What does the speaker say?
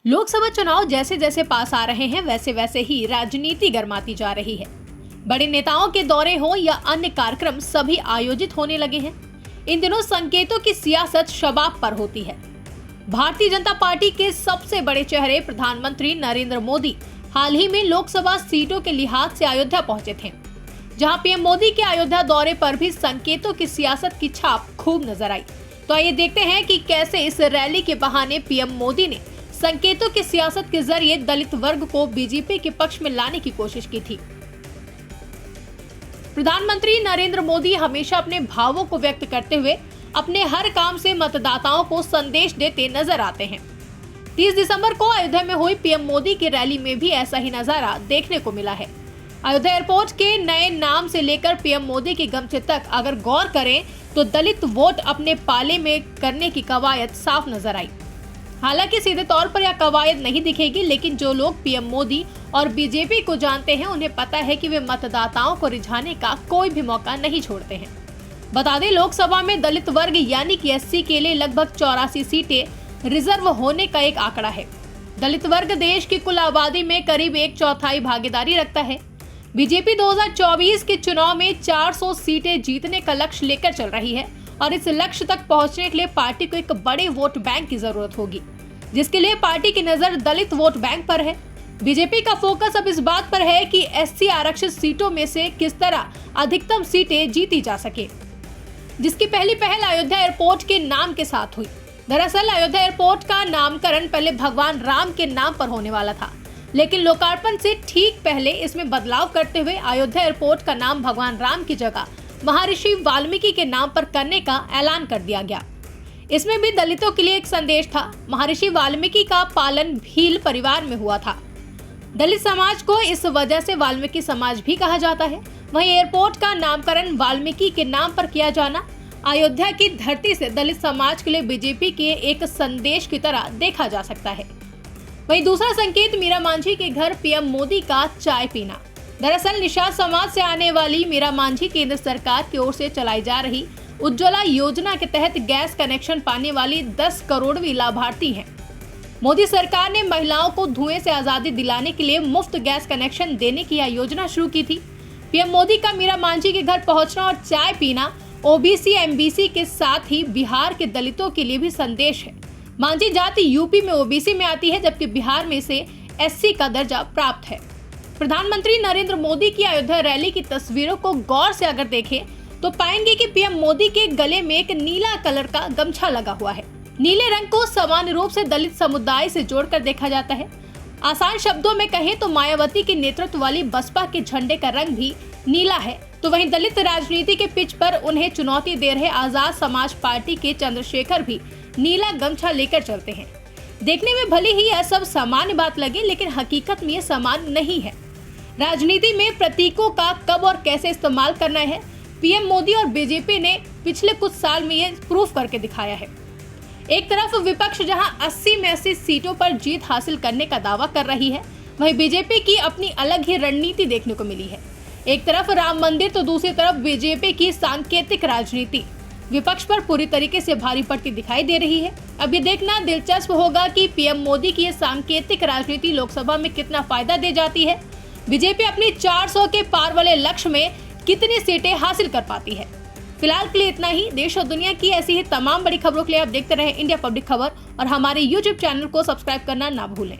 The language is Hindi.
लोकसभा चुनाव जैसे जैसे पास आ रहे हैं वैसे वैसे ही राजनीति गर्माती जा रही है। बड़े नेताओं के दौरे हो या अन्य कार्यक्रम सभी आयोजित होने लगे हैं। इन दिनों संकेतों की सियासत शबाब पर होती है। भारतीय जनता पार्टी के सबसे बड़े चेहरे प्रधानमंत्री नरेंद्र मोदी हाल ही में लोकसभा सीटों के लिहाज से अयोध्या पहुंचे थे, जहां पीएम मोदी के अयोध्या दौरे पर भी संकेतों की सियासत की छाप खूब नजर आई। तो आइए देखते हैं कि कैसे इस रैली के बहाने पीएम मोदी ने संकेतों की सियासत के जरिए दलित वर्ग को बीजेपी के पक्ष में लाने की कोशिश की थी। प्रधानमंत्री नरेंद्र मोदी हमेशा अपने भावों को व्यक्त करते हुए अपने हर काम से मतदाताओं को संदेश देते नजर आते हैं। 30 दिसंबर को अयोध्या में हुई पीएम मोदी की रैली में भी ऐसा ही नजारा देखने को मिला है। अयोध्या एयरपोर्ट के नए नाम से लेकर पीएम मोदी के गमछे तक अगर गौर करें तो दलित वोट अपने पाले में करने की कवायद साफ नजर आई। हालांकि सीधे तौर पर यह कवायद नहीं दिखेगी, लेकिन जो लोग पीएम मोदी और बीजेपी को जानते हैं उन्हें पता है कि वे मतदाताओं को रिझाने का कोई भी मौका नहीं छोड़ते हैं। बता दें, लोकसभा में दलित वर्ग यानी कि एससी के लिए लगभग 84 सीटें रिजर्व होने का एक आंकड़ा है। दलित वर्ग देश की कुल आबादी में करीब 1/4 भागीदारी रखता है। बीजेपी 2024 के चुनाव में 400 सीटें जीतने का लक्ष्य लेकर चल रही है और इस लक्ष्य तक पहुंचने के लिए पार्टी को एक बड़े वोट बैंक की जरूरत होगी, जिसके लिए पार्टी की नजर दलित वोट बैंक पर है। बीजेपी का फोकस अब इस बात पर है कि एससी आरक्षित सीटों में से किस तरह अधिकतम सीटें जीती जा सके, जिसकी पहली पहल अयोध्या एयरपोर्ट के नाम के साथ हुई। दरअसल अयोध्या एयरपोर्ट का नामकरण पहले भगवान राम के नाम पर होने वाला था, लेकिन लोकार्पण से ठीक पहले इसमें बदलाव करते हुए अयोध्या एयरपोर्ट का नाम भगवान राम की जगह महर्षि वाल्मीकि के नाम पर करने का ऐलान कर दिया गया। इसमें भी दलितों के लिए एक संदेश था। महर्षि वाल्मीकि का पालन भील परिवार में हुआ था। दलित समाज को इस वजह से वाल्मीकि समाज भी कहा जाता है। वहीं एयरपोर्ट का नामकरण वाल्मीकि के नाम पर किया जाना अयोध्या की धरती से दलित समाज के लिए बीजेपी के एक संदेश की तरह देखा जा सकता है। वहीं दूसरा संकेत मीरा मांझी के घर पीएम मोदी का चाय पीना। दरअसल निषाद समाज से आने वाली मीरा मांझी केंद्र सरकार की ओर से चलाई जा रही उज्ज्वला योजना के तहत गैस कनेक्शन पाने वाली 10 करोड़वीं लाभार्थी हैं। मोदी सरकार ने महिलाओं को धुएं से आजादी दिलाने के लिए मुफ्त गैस कनेक्शन देने की यह योजना शुरू की थी। पीएम मोदी का मीरा मांझी के घर पहुंचना और चाय पीना ओबीसी एमबीसी के साथ ही बिहार के दलितों के लिए भी संदेश है। मांझी जाति यूपी में ओबीसी में आती है, जबकि बिहार में इसे एससी का दर्जा प्राप्त है। प्रधानमंत्री नरेंद्र मोदी की अयोध्या रैली की तस्वीरों को गौर से अगर देखें तो पाएंगे कि पीएम मोदी के गले में एक नीला कलर का गमछा लगा हुआ है। नीले रंग को सामान्य रूप से दलित समुदाय से जोड़कर देखा जाता है। आसान शब्दों में कहें तो मायावती के नेतृत्व वाली बसपा के झंडे का रंग भी नीला है, तो वहीं दलित राजनीति के पिच पर उन्हें चुनौती दे रहे आजाद समाज पार्टी के चंद्रशेखर भी नीला गमछा लेकर चलते हैं। देखने में भले ही यह सब सामान्य बात लगे, लेकिन हकीकत में यह सामान्य नहीं है। राजनीति में प्रतीकों का कब और कैसे इस्तेमाल करना है, पीएम मोदी और बीजेपी ने पिछले कुछ साल में ये प्रूफ करके दिखाया है। एक तरफ विपक्ष जहां 80 में 80 सीटों पर जीत हासिल करने का दावा कर रही है, वहीं बीजेपी की अपनी अलग ही रणनीति देखने को मिली है। एक तरफ राम मंदिर तो दूसरी तरफ बीजेपी की सांकेतिक राजनीति विपक्ष पर पूरी तरीके से भारी पड़ती दिखाई दे रही है। अब ये देखना दिलचस्प होगा कि पीएम मोदी की ये सांकेतिक राजनीति लोकसभा में कितना फायदा दे जाती है। बीजेपी अपनी 400 के पार वाले लक्ष्य में कितनी सीटें हासिल कर पाती है। फिलहाल के लिए इतना ही। देश और दुनिया की ऐसी ही तमाम बड़ी खबरों के लिए आप देखते रहे इंडिया पब्लिक खबर और हमारे YouTube चैनल को सब्सक्राइब करना ना भूलें।